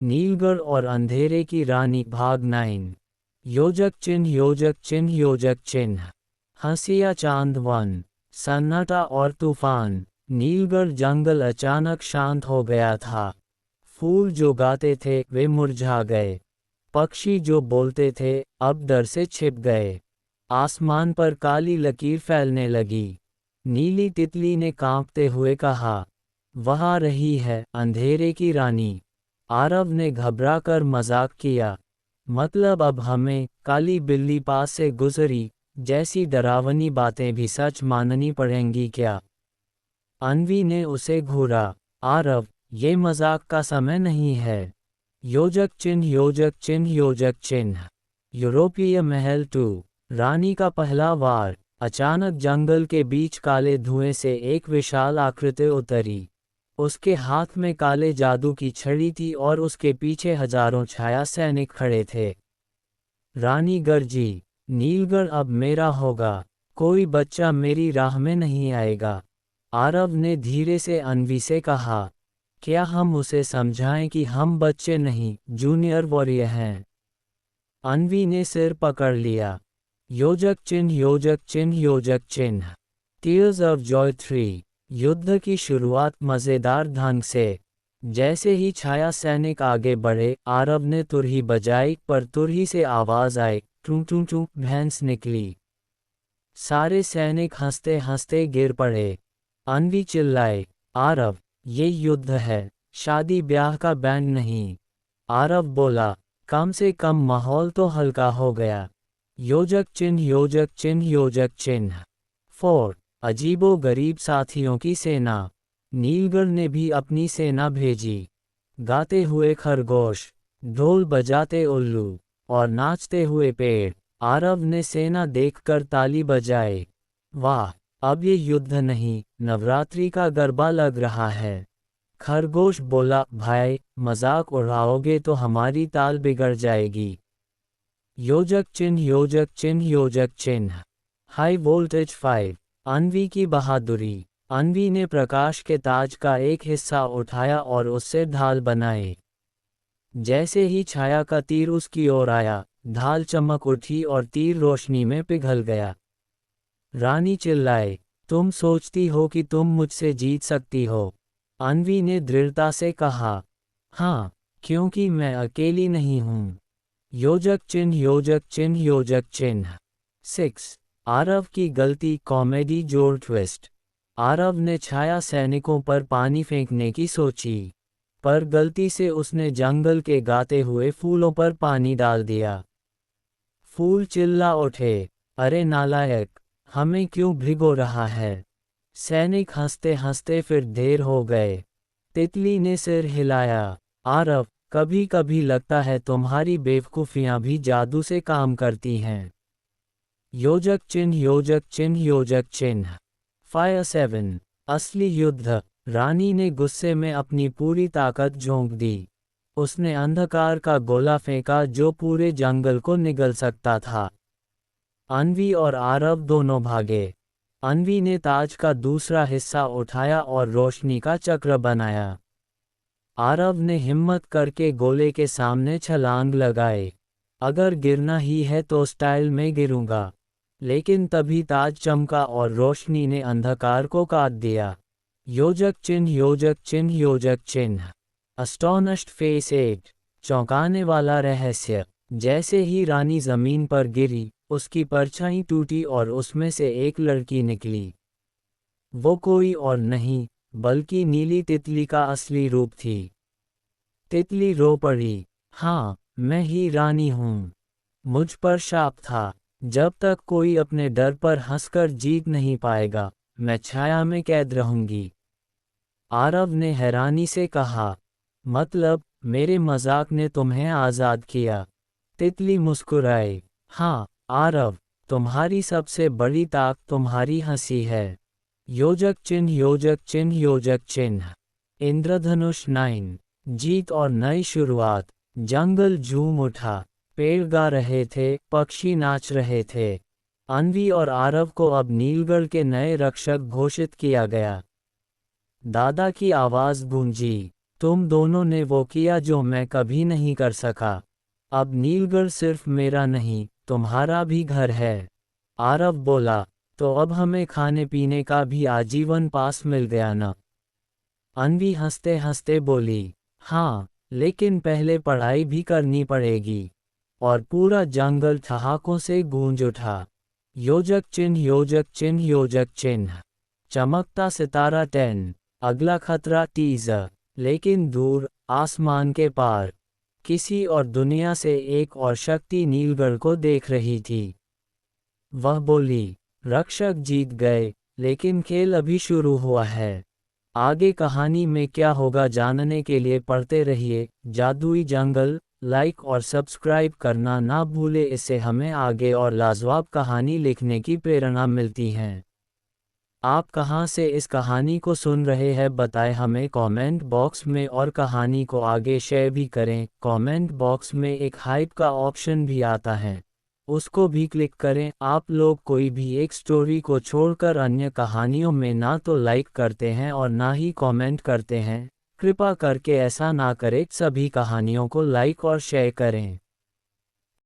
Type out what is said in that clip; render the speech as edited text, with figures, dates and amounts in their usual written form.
नीलगढ़ और अंधेरे की रानी भाग 9। योजक चिन्ह योजक चिन्ह योजक चिन्ह। हंसिया चांद वन, सन्नाटा और तूफान। नीलगढ़ जंगल अचानक शांत हो गया था। फूल जो गाते थे वे मुरझा गए। पक्षी जो बोलते थे अब डर से छिप गए। आसमान पर काली लकीर फैलने लगी। नीली तितली ने कांपते हुए कहा, वह आ रही है अंधेरे की रानी। आरव ने घबराकर मजाक किया, मतलब अब हमें काली बिल्ली पास से गुजरी जैसी डरावनी बातें भी सच माननी पड़ेंगी क्या? अन्वी ने उसे घूरा, आरव ये मजाक का समय नहीं है। योजक चिन्ह योजक चिन्ह योजक चिन्ह। यूरोपीय महल 2। रानी का पहला वार। अचानक जंगल के बीच काले धुएं से एक विशाल आकृति उतरी। उसके हाथ में काले जादू की छड़ी थी और उसके पीछे हजारों छाया सैनिक खड़े थे। रानी गर्जी, नीलगढ़ अब मेरा होगा, कोई बच्चा मेरी राह में नहीं आएगा। आरव ने धीरे से अन्वी से कहा, क्या हम उसे समझाएं कि हम बच्चे नहीं जूनियर वॉरियर हैं? अन्वी ने सिर पकड़ लिया। योजक चिन्ह योजक चिन्ह योजक चिन्ह। Tears of Joy 3। युद्ध की शुरुआत मजेदार ढंग से। जैसे ही छाया सैनिक आगे बढ़े आरव ने तुरही बजाई, पर तुरही से आवाज आई, टूं टूं टूं, भैंस निकली। सारे सैनिक हंसते हंसते गिर पड़े। अन्वी चिल्लाए, आरव ये युद्ध है, शादी ब्याह का बैंड नहीं। आरव बोला, कम से कम माहौल तो हल्का हो गया। योजक चिन्ह योजक चिन्ह योजक चिन्ह। 4। अजीबो गरीब साथियों की सेना। नीलगढ़ ने भी अपनी सेना भेजी। गाते हुए खरगोश, ढोल बजाते उल्लू और नाचते हुए पेड़। आरव ने सेना देखकर ताली बजाए। वाह, अब ये युद्ध नहीं नवरात्रि का गरबा लग रहा है। खरगोश बोला, भाई मजाक उड़ाओगे तो हमारी ताल बिगड़ जाएगी। योजक चिन्ह योजक चिन्ह योजक चिन्ह। High voltage 5। अन्वी की बहादुरी। अन्वी ने प्रकाश के ताज का एक हिस्सा उठाया और उससे ढाल बनाए। जैसे ही छाया का तीर उसकी ओर आया, ढाल चमक उठी और तीर रोशनी में पिघल गया। रानी चिल्लाए, तुम सोचती हो कि तुम मुझसे जीत सकती हो? अन्वी ने दृढ़ता से कहा, हाँ, क्योंकि मैं अकेली नहीं हूँ। योजक चिन्ह योजक चिन्ह योजक चिन्ह। 6। आरव की गलती कॉमेडी जोड़ ट्विस्ट। आरव ने छाया सैनिकों पर पानी फेंकने की सोची, पर गलती से उसने जंगल के गाते हुए फूलों पर पानी डाल दिया। फूल चिल्ला उठे, अरे नालायक, हमें क्यों भिगो रहा है? सैनिक हंसते हंसते फिर ढेर हो गए। तितली ने सिर हिलाया, आरव कभी कभी लगता है तुम्हारी बेवकूफियां भी जादू से काम करती हैं। योजक चिन्ह योजक चिन्ह योजक चिन्ह। फायर 7। असली युद्ध। रानी ने गुस्से में अपनी पूरी ताकत झोंक दी। उसने अंधकार का गोला फेंका जो पूरे जंगल को निगल सकता था। अन्वी और आरव दोनों भागे। अन्वी ने ताज का दूसरा हिस्सा उठाया और रोशनी का चक्र बनाया। आरव ने हिम्मत करके गोले के सामने छलांग लगाए। अगर गिरना ही है तो स्टाइल में गिरूंगा। लेकिन तभी ताज चमका और रोशनी ने अंधकार को काट दिया। योजक चिन्ह योजक चिन्ह योजक चिन्ह। अस्टोनिश्ड फेस 8। चौंकाने वाला रहस्य। जैसे ही रानी जमीन पर गिरी, उसकी परछाई टूटी और उसमें से एक लड़की निकली। वो कोई और नहीं बल्कि नीली तितली का असली रूप थी। तितली रो पड़ी, हाँ, मैं ही रानी हूँ। मुझ पर शाप था, जब तक कोई अपने डर पर हंसकर जीत नहीं पाएगा, मैं छाया में कैद रहूंगी। आरव ने हैरानी से कहा, मतलब मेरे मजाक ने तुम्हें आज़ाद किया? तितली मुस्कुराए, हाँ आरव, तुम्हारी सबसे बड़ी ताकत तुम्हारी हंसी है। योजक चिन्ह योजक चिन्ह योजक चिन्ह। इंद्रधनुष 9। जीत और नई शुरुआत। जंगल झूम उठा, पेड़ गा रहे थे, पक्षी नाच रहे थे। अन्वी और आरव को अब नीलगढ़ के नए रक्षक घोषित किया गया। दादा की आवाज गूंजी, तुम दोनों ने वो किया जो मैं कभी नहीं कर सका। अब नीलगढ़ सिर्फ मेरा नहीं, तुम्हारा भी घर है। आरव बोला, तो अब हमें खाने पीने का भी आजीवन पास मिल गया ना? अन्वी हंसते हंसते बोली, हाँ, लेकिन पहले पढ़ाई भी करनी पड़ेगी। और पूरा जंगल ठहाकों से गूंज उठा। योजक चिन्ह योजक चिन्ह योजक चिन्ह। चमकता सितारा 10। अगला खतरा टीजर। लेकिन दूर, आसमान के पार, किसी और दुनिया से एक और शक्ति नीलगढ़ को देख रही थी। वह बोली, रक्षक जीत गए, लेकिन खेल अभी शुरू हुआ है। आगे कहानी में क्या होगा जानने के लिए पढ़ते रहिए जादुई जंगल। लाइक और सब्सक्राइब करना ना भूले, इससे हमें आगे और लाजवाब कहानी लिखने की प्रेरणा मिलती है। आप कहां से इस कहानी को सुन रहे हैं बताएं हमें कमेंट बॉक्स में, और कहानी को आगे शेयर भी करें। कमेंट बॉक्स में एक हाइप का ऑप्शन भी आता है, उसको भी क्लिक करें। आप लोग कोई भी एक स्टोरी को छोड़कर अन्य कहानियों में ना तो लाइक करते हैं और ना ही कमेंट करते हैं। कृपा करके ऐसा ना करें, सभी कहानियों को लाइक और शेयर करें।